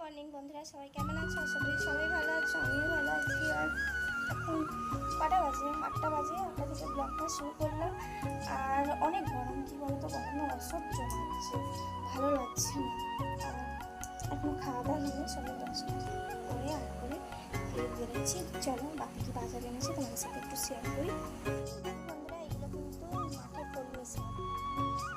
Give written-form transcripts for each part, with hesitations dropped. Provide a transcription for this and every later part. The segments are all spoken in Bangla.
মর্নিং বন্ধুরা, সবাই কেমন আছো? আশা করি সবাই ভালো আছো, আমিও ভালো আছি। আর এখন কটা বাজে? 8টা বাজে। 8টা থেকে ব্লগটা শুরু করলাম। আর অনেক গরম, কী বলতো, গরমে অসহ্য লাগছে, ভালো লাগছে না। আর এখন খাওয়া দাওয়া নিয়ে সবাই দর্শন করে আর করে বেরোচ্ছি। চলো বাকি কি বাজার এনেছে তোমাদের সাথে একটু শেয়ার করি। বন্ধুরা, এগুলো কিন্তু মাঠের কলমি শাক।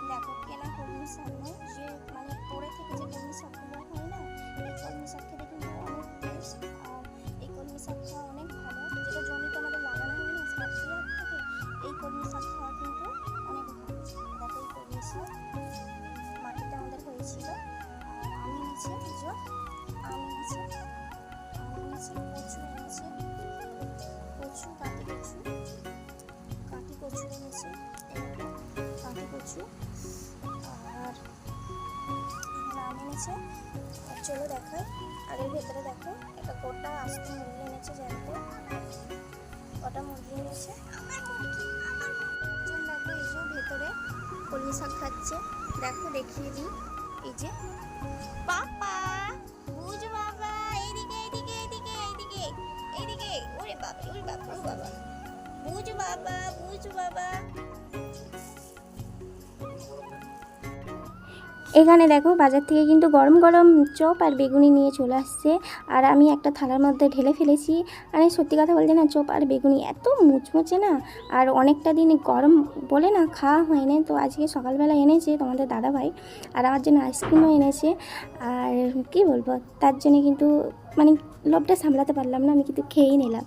দেখো, কেনা কলমি শাক নয়, যে মানে পড়ে থেকে যে কলমি শাকগুলো হয় না, এই কলমি শাক খেতে কিন্তু অনেক টেস্ট। আর এই কলমি শাক খাওয়া অনেক ভালো, যেটা জমিতে আমাদের লাগানো হয় না সার দেওয়ার থেকে এই কলমি শাক খাওয়া কিন্তু অনেক ভালো। দেখো, এই কলমি শাক মাটিতে আমাদের হয়েছিল। আর আম এনেছে, পুজো আম এনেছে, কচু এনেছে, কাটি কচু এনেছে, কাটি কচু। আর আম এনেছে। আর চলো দেখাই। আর এর ভেতরে দেখো, একটা গোটা আস্ত মুরগি এনেছে, জানতো কটা মুরগি এনেছে। একজন দেখো, এই যে ভেতরে কলমি শাক খাচ্ছে। দেখো, দেখিয়ে দিই। এই যে পাপা, বুঝ বাবা, এইদিকে এইদিকে এইদিকে এইদিকে এইদিকে। ওরে বাবা, ওরে বাবা, ওরে বাবা, বুঝ বাবা, বুঝ বাবা। এখানে দেখো, বাজার থেকে কিন্তু গরম গরম চপ আর বেগুনি নিয়ে চলে আসছে। আর আমি একটা থালার মধ্যে ঢেলে ফেলেছি। আর সত্যি কথা বলতে না, চপ আর বেগুনি এত মুচমুচে না। আর অনেকটা দিন গরম বলে না খাওয়া হয়নি, তো আজকে সকালবেলা এনেছে তোমাদের দাদাভাই। আর আমার জন্য আইসক্রিমও এনেছে। আর কি বলবো, তার জন্য কিন্তু মানে লোভটা সামলাতে পারলাম না, আমি কিন্তু খেয়েই নিলাম।